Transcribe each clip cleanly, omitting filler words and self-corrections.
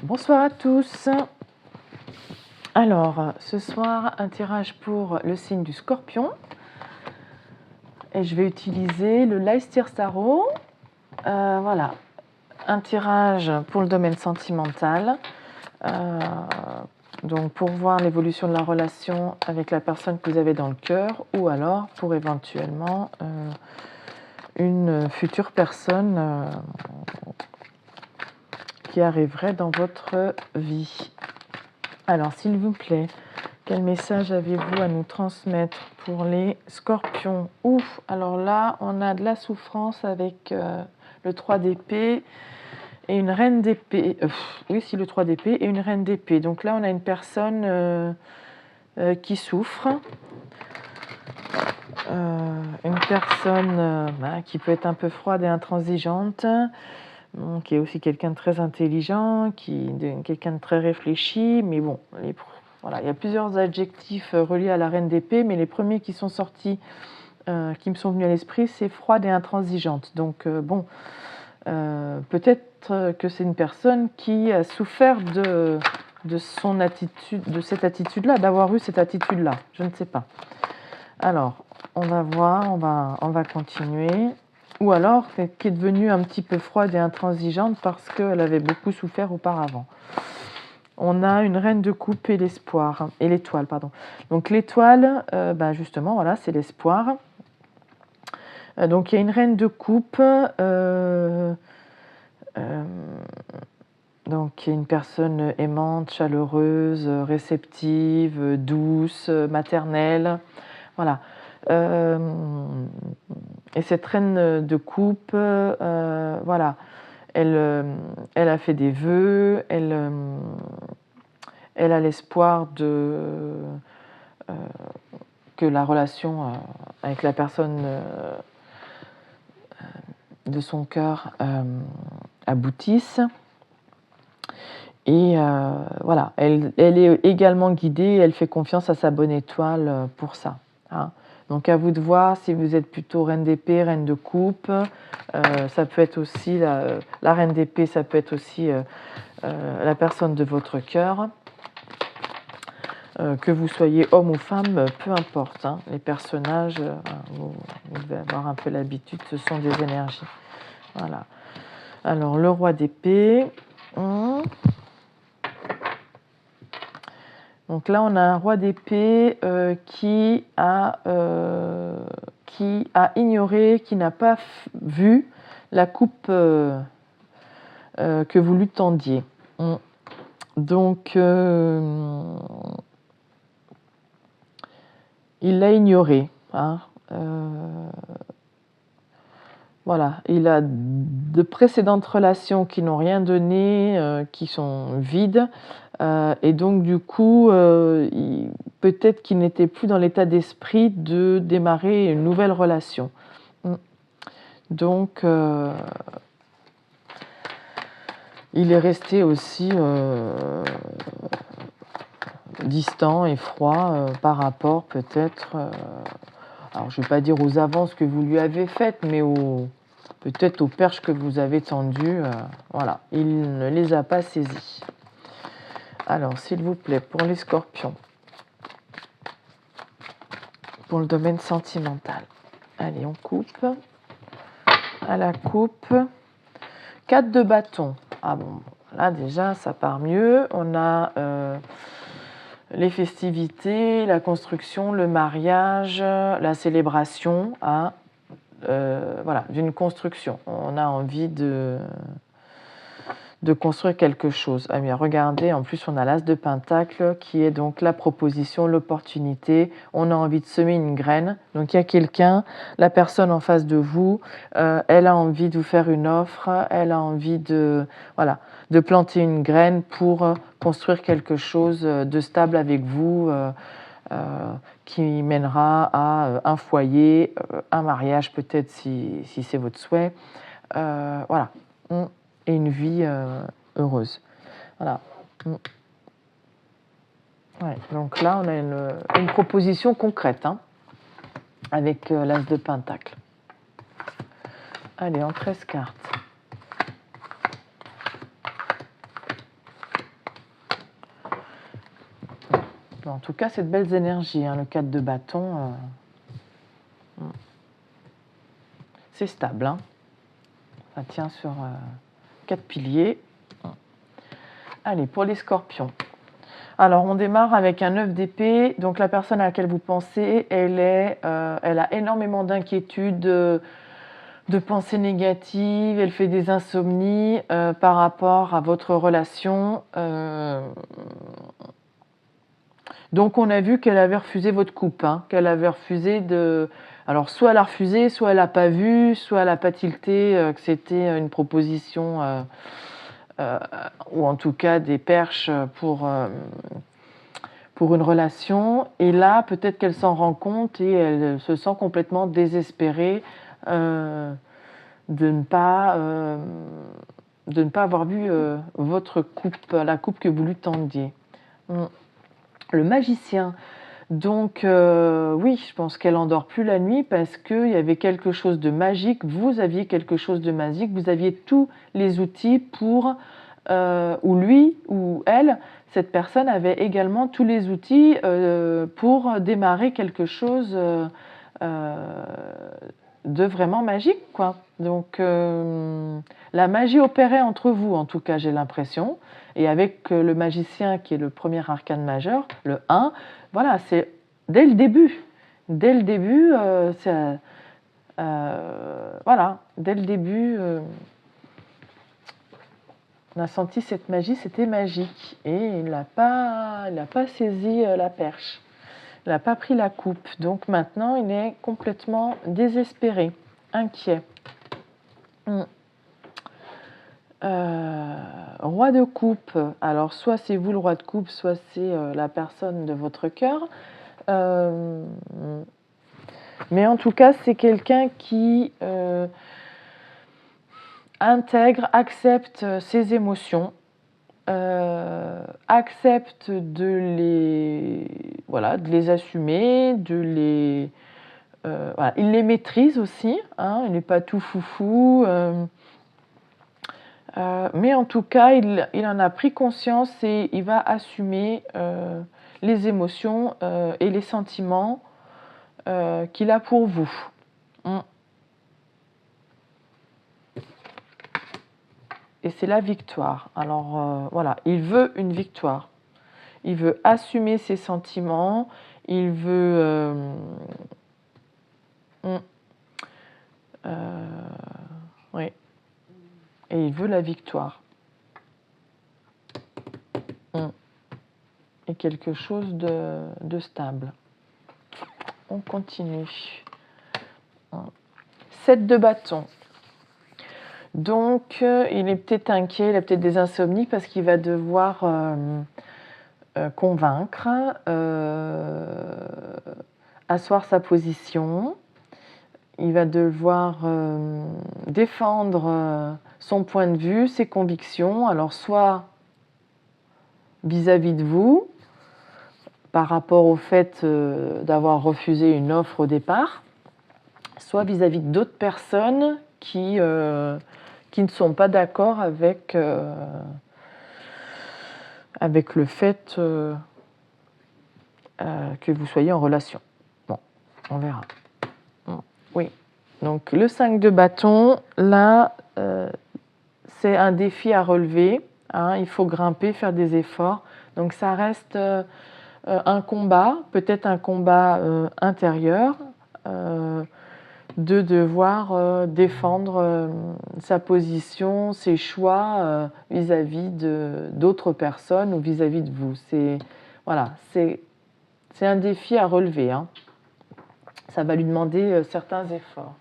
Bonsoir à tous. Alors, ce soir, un tirage pour le signe du Scorpion. Et je vais utiliser le Leicester Tarot. Voilà, un tirage pour le domaine sentimental. Donc, pour voir l'évolution de la relation avec la personne que vous avez dans le cœur, ou alors pour éventuellement une future personne qui arriverait dans votre vie. Alors, s'il vous plaît, quel message avez-vous à nous transmettre pour les scorpions? Ouf, alors là, on a de la souffrance avec le 3 d'épée et une reine d'épée. Oui, si, le 3 d'épée et une reine d'épée. Donc là, on a une personne qui souffre. Une personne qui peut être un peu froide et intransigeante. Qui est aussi quelqu'un de très intelligent, quelqu'un de très réfléchi, mais bon, voilà, il y a plusieurs adjectifs reliés à la reine d'épée, mais les premiers qui sont sortis, qui me sont venus à l'esprit, c'est froide et intransigeante. Donc bon, peut-être que c'est une personne qui a souffert de son attitude, de cette attitude-là, d'avoir eu cette attitude-là, je ne sais pas. Alors, on va voir, on va continuer. Ou alors, qui est devenue un petit peu froide et intransigeante parce qu'elle avait beaucoup souffert auparavant. On a une reine de coupe et l'espoir, et l'étoile, pardon. Donc l'étoile, justement, voilà, c'est l'espoir. Donc il y a une reine de coupe, donc qui est une personne aimante, chaleureuse, réceptive, douce, maternelle, voilà. Et cette reine de coupe, voilà, elle a fait des vœux, elle a l'espoir que la relation avec la personne de son cœur aboutisse. Et voilà, elle est également guidée, elle fait confiance à sa bonne étoile pour ça. Hein. Donc à vous de voir si vous êtes plutôt reine d'épée, reine de coupe. Ça peut être aussi la reine d'épée, ça peut être aussi la personne de votre cœur. Que vous soyez homme ou femme, peu importe. Hein. Les personnages, vous devez avoir un peu l'habitude, ce sont des énergies. Voilà. Alors le roi d'épée. Donc là, on a un roi d'épée qui a ignoré, qui n'a pas vu la coupe que vous lui tendiez. Donc, il l'a ignoré. Hein. Voilà, il a de précédentes relations qui n'ont rien donné, qui sont vides. Et donc du coup, peut-être qu'il n'était plus dans l'état d'esprit de démarrer une nouvelle relation. Donc, il est resté aussi distant et froid par rapport peut-être, alors je ne vais pas dire aux avances que vous lui avez faites, mais peut-être aux perches que vous avez tendues. Voilà, il ne les a pas saisies. Alors, s'il vous plaît, pour les scorpions, pour le domaine sentimental. Allez, on coupe. À la coupe, 4 de bâton. Ah bon, là déjà, ça part mieux. On a les festivités, la construction, le mariage, la célébration. Voilà, d'une construction. On a envie de construire quelque chose. Ah bien, regardez, en plus on a l'as de pentacle qui est donc la proposition, l'opportunité. On a envie de semer une graine. Donc il y a quelqu'un, la personne en face de vous, elle a envie de vous faire une offre, elle a envie de planter une graine pour construire quelque chose de stable avec vous, qui mènera à un foyer, un mariage peut-être si c'est votre souhait. Voilà. Et une vie heureuse. Voilà. Ouais, donc là, on a une proposition concrète, hein, avec l'as de pentacle. Allez, en 13 cartes. En tout cas, c'est de belles énergies, hein, le 4 de bâton. C'est stable, hein. Ça tient sur 4 piliers. Allez, pour les scorpions. Alors, on démarre avec un 9 d'épée. Donc, la personne à laquelle vous pensez, elle a énormément d'inquiétudes, de pensées négatives, elle fait des insomnies par rapport à votre relation. Donc, on a vu qu'elle avait refusé votre coupe, hein, qu'elle avait refusé de... Alors, soit elle a refusé, soit elle n'a pas vu, soit elle n'a pas tilté que c'était une proposition... ou en tout cas des perches pour une relation. Et là, peut-être qu'elle s'en rend compte et elle se sent complètement désespérée de ne pas avoir vu votre coupe, la coupe que vous lui tendiez. Le magicien. Donc oui, je pense qu'elle n'endort plus la nuit parce qu'il y avait quelque chose de magique, vous aviez quelque chose de magique, vous aviez tous les outils pour, ou lui ou elle, cette personne avait également tous les outils pour démarrer quelque chose de vraiment magique, quoi. Donc la magie opérait entre vous, en tout cas, j'ai l'impression. Et avec le magicien qui est le premier arcane majeur, le 1, voilà, c'est dès le début. Dès le début, voilà, dès le début, on a senti cette magie, c'était magique. Et il n'a pas saisi la perche. Il n'a pas pris la coupe. Donc maintenant, il est complètement désespéré, inquiet. Roi de coupe. Alors, soit c'est vous le roi de coupe, soit c'est la personne de votre cœur. Mais en tout cas, c'est quelqu'un qui intègre, accepte ses émotions, accepte de les assumer, voilà. Il les maîtrise aussi, hein, il n'est pas tout foufou. Mais en tout cas, il en a pris conscience et il va assumer les émotions et les sentiments qu'il a pour vous. Et c'est la victoire. Alors voilà, il veut une victoire. Il veut assumer ses sentiments, il veut... oui. Et il veut la victoire. Et quelque chose de stable. On continue. 7 de bâton. Donc, il est peut-être inquiet, il a peut-être des insomnies parce qu'il va devoir convaincre, asseoir sa position. Il va devoir défendre son point de vue, ses convictions. Alors, soit vis-à-vis de vous, par rapport au fait d'avoir refusé une offre au départ, soit vis-à-vis d'autres personnes qui ne sont pas d'accord avec le fait que vous soyez en relation. Bon, on verra. Oui, donc le 5 de bâton, là, c'est un défi à relever. Hein, il faut grimper, faire des efforts. Donc ça reste un combat, peut-être un combat intérieur, de devoir défendre sa position, ses choix vis-à-vis d'autres personnes ou vis-à-vis de vous. Voilà, c'est un défi à relever. Hein. Ça va lui demander certains efforts.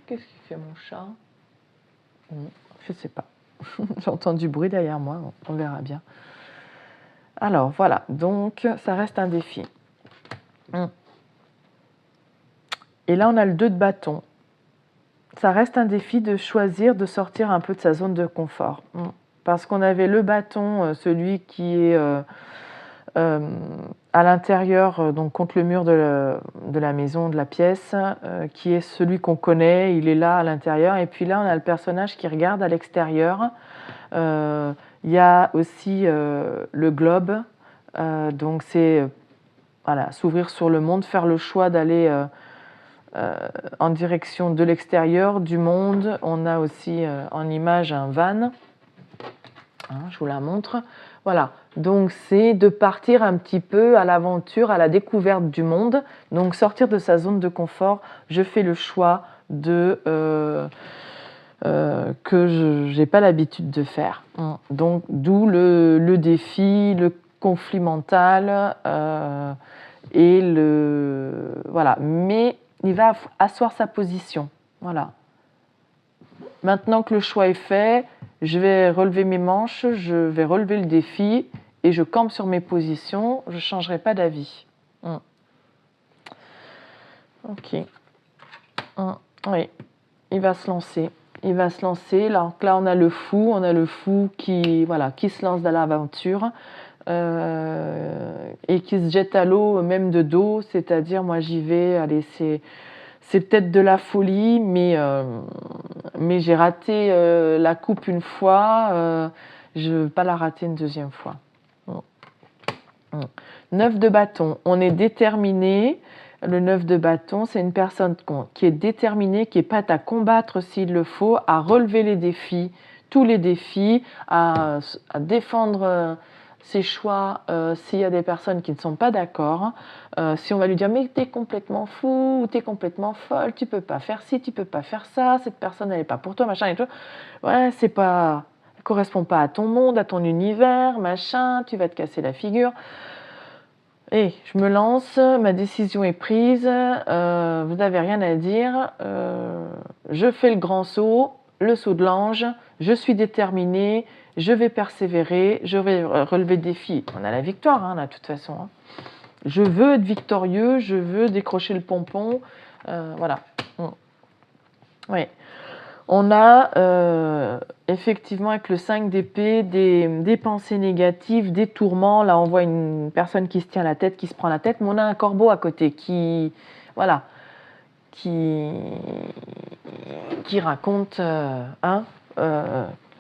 Qu'est-ce qu'il fait mon chat? Je ne sais pas. J'entends du bruit derrière moi, on verra bien. Alors voilà, donc ça reste un défi. Et là, on a le 2 de bâton. Ça reste un défi de choisir de sortir un peu de sa zone de confort. Parce qu'on avait le bâton, celui qui est à l'intérieur, donc contre le mur de la maison, de la pièce, qui est celui qu'on connaît, il est là à l'intérieur. Et puis là, on a le personnage qui regarde à l'extérieur. Il y a aussi le globe Donc c'est voilà, s'ouvrir sur le monde, faire le choix d'aller en direction de l'extérieur, du monde. On a aussi en image un van. Je vous la montre. Voilà, donc c'est de partir un petit peu à l'aventure, à la découverte du monde. Donc sortir de sa zone de confort. Je fais le choix que je n'ai pas l'habitude de faire. Donc d'où le défi, le conflit mental et voilà. Mais il va asseoir sa position. Voilà. Maintenant que le choix est fait, je vais relever mes manches, je vais relever le défi et je campe sur mes positions, je ne changerai pas d'avis. Ok. Oui, il va se lancer. Il va se lancer. Là, on a le fou qui se lance dans l'aventure et qui se jette à l'eau même de dos, c'est-à-dire moi j'y vais, allez, c'est peut-être de la folie, mais j'ai raté la coupe une fois, je ne veux pas la rater une deuxième fois. 9 de bâton, on est déterminé. Le 9 de bâton, c'est une personne qui est déterminée, qui est prête à combattre s'il le faut, à relever les défis, tous les défis, à défendre ses choix s'il y a des personnes qui ne sont pas d'accord. Si on va lui dire mais t'es complètement fou, ou t'es complètement folle, tu peux pas faire ci, tu peux pas faire ça, cette personne elle est pas pour toi, machin et tout. Ouais, c'est pas, elle correspond pas à ton monde, à ton univers, machin, tu vas te casser la figure. Et je me lance, ma décision est prise, vous n'avez rien à dire, je fais le grand saut, le saut de l'ange, je suis déterminée, je vais persévérer, je vais relever le défi. On a la victoire, là, de toute façon. Je veux être victorieux, je veux décrocher le pompon, voilà. Oui. On a effectivement avec le 5 d'épée des pensées négatives, des tourments. Là, on voit une personne qui se tient la tête, qui se prend la tête, mais on a un corbeau à côté qui raconte,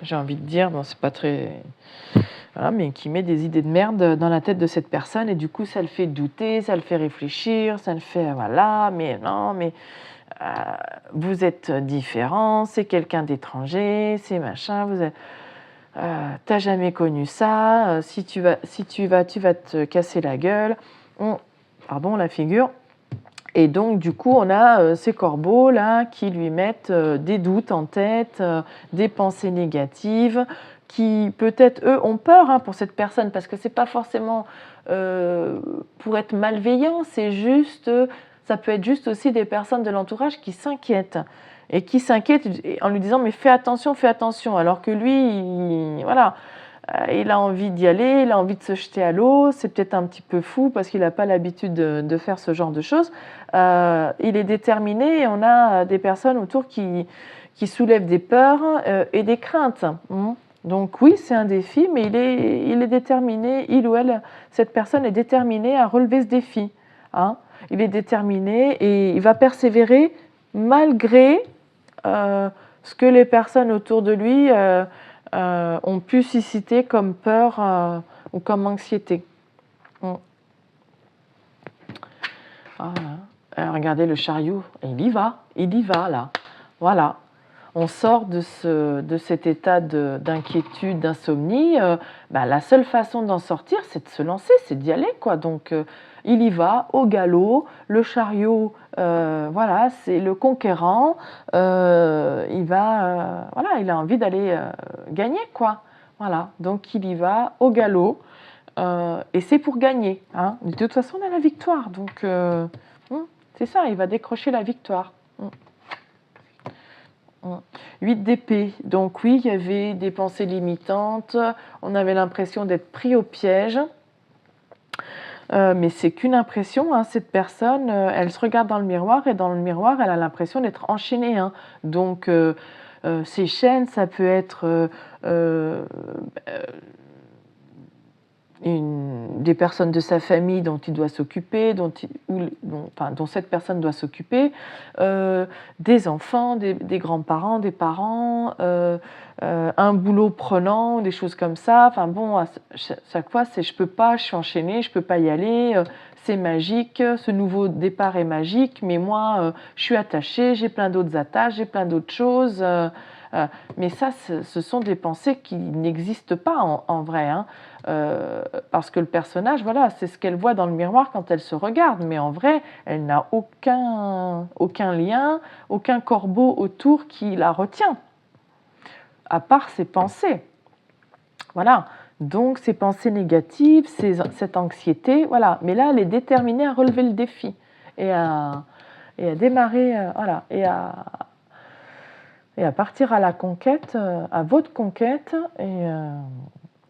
j'ai envie de dire, bon, c'est pas très... Voilà, mais qui met des idées de merde dans la tête de cette personne et du coup, ça le fait douter, ça le fait réfléchir, ça le fait, voilà, mais non, mais... vous êtes différent, c'est quelqu'un d'étranger, c'est machin, vous êtes, t'as jamais connu ça, si tu vas te casser la gueule, pardon, la figure. Et donc du coup on a ces corbeaux là qui lui mettent des doutes en tête, des pensées négatives, qui peut-être eux ont peur pour cette personne parce que c'est pas forcément pour être malveillant, c'est juste ça peut être juste aussi des personnes de l'entourage qui s'inquiètent et qui s'inquiètent en lui disant mais fais attention, alors que lui, voilà, il a envie d'y aller, il a envie de se jeter à l'eau, c'est peut-être un petit peu fou parce qu'il n'a pas l'habitude de faire ce genre de choses. Il est déterminé et on a des personnes autour qui soulèvent des peurs et des craintes. Donc oui, c'est un défi, mais il est déterminé, il ou elle, cette personne est déterminée à relever ce défi. Il est déterminé et il va persévérer malgré ce que les personnes autour de lui ont pu susciter comme peur ou comme anxiété. Voilà. Regardez le chariot, il y va là. Voilà. On sort de cet état d'inquiétude, d'insomnie. La seule façon d'en sortir, c'est de se lancer, c'est d'y aller, quoi. Donc, il y va au galop. Le chariot, voilà, c'est le conquérant. Il a envie d'aller gagner, quoi. Voilà. Donc, il y va au galop. Et c'est pour gagner. De toute façon, on a la victoire. Donc, c'est ça, il va décrocher la victoire. 8 d'épée. Donc oui, il y avait des pensées limitantes. On avait l'impression d'être pris au piège. Mais c'est qu'une impression. Cette personne, elle se regarde dans le miroir et dans le miroir, elle a l'impression d'être enchaînée. Donc, ces chaînes, ça des des personnes de sa famille dont il doit s'occuper, dont cette personne doit s'occuper, des enfants, des grands-parents, des parents, un boulot prenant, des choses comme ça. Enfin bon, à chaque fois, c'est je peux pas, je suis enchaînée, je peux pas y aller, c'est magique, ce nouveau départ est magique, mais moi, je suis attachée, j'ai plein d'autres attaches, j'ai plein d'autres choses. Mais ça, ce sont des pensées qui n'existent pas en vrai, hein. Parce que le personnage, voilà, c'est ce qu'elle voit dans le miroir quand elle se regarde, mais en vrai, elle n'a aucun lien, aucun corbeau autour qui la retient, à part ses pensées. Voilà, donc ces pensées négatives, cette anxiété, voilà. Mais là, elle est déterminée à relever le défi et à démarrer, voilà, et à partir à la conquête, à votre conquête, et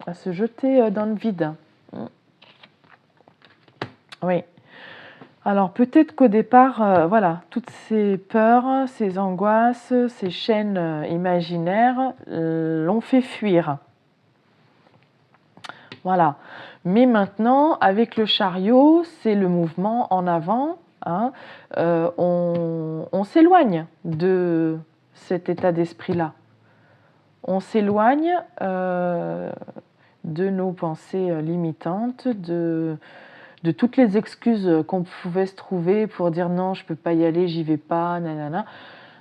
à se jeter dans le vide. Oui. Alors peut-être qu'au départ, voilà, toutes ces peurs, ces angoisses, ces chaînes imaginaires l'ont fait fuir. Voilà. Mais maintenant, avec le chariot, c'est le mouvement en avant. Hein, on s'éloigne de cet état d'esprit-là. On s'éloigne de nos pensées limitantes, de toutes les excuses qu'on pouvait se trouver pour dire non, je ne peux pas y aller, j'y vais pas, nanana.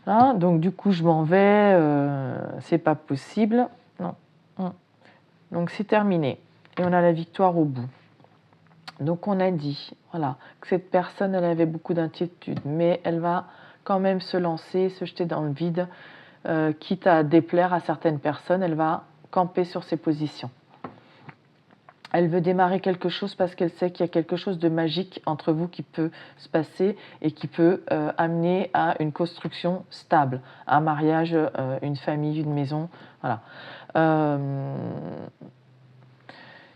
Hein, donc du coup, je m'en vais, c'est pas possible. Non. Donc c'est terminé. Et on a la victoire au bout. Donc on a dit, voilà, que cette personne, elle avait beaucoup d'inquiétude, mais elle va quand même se lancer, se jeter dans le vide, quitte à déplaire à certaines personnes, elle va camper sur ses positions. Elle veut démarrer quelque chose parce qu'elle sait qu'il y a quelque chose de magique entre vous qui peut se passer et qui peut amener à une construction stable, un mariage, une famille, une maison, voilà.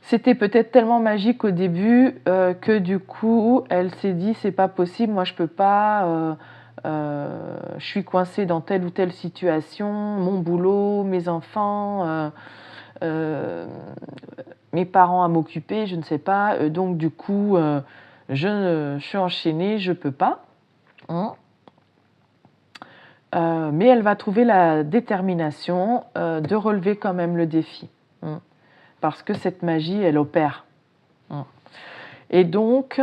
C'était peut-être tellement magique au début que du coup, elle s'est dit c'est pas possible, moi je peux pas, je suis coincée dans telle ou telle situation, mon boulot, mes enfants, mes parents à m'occuper, je ne sais pas, donc du coup, je suis enchaînée, je peux pas. Mais elle va trouver la détermination de relever quand même le défi. Parce que cette magie, elle opère. Et donc,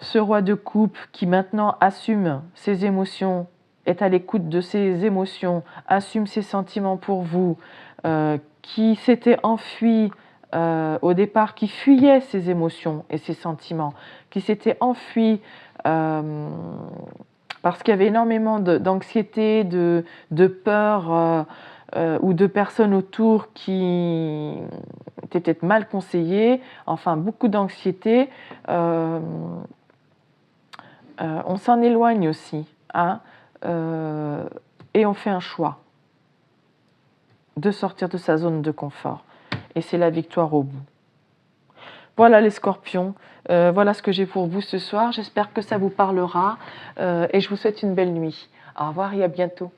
ce roi de coupe qui maintenant assume ses émotions, est à l'écoute de ses émotions, assume ses sentiments pour vous, qui s'était enfui au départ, qui fuyait ses émotions et ses sentiments, qui s'était enfui parce qu'il y avait énormément d'anxiété, de peur ou de personnes autour qui étaient peut-être mal conseillées, enfin beaucoup d'anxiété. On s'en éloigne aussi, hein, et on fait un choix de sortir de sa zone de confort. Et c'est la victoire au bout. Voilà les scorpions, voilà ce que j'ai pour vous ce soir. J'espère que ça vous parlera et je vous souhaite une belle nuit. Au revoir et à bientôt.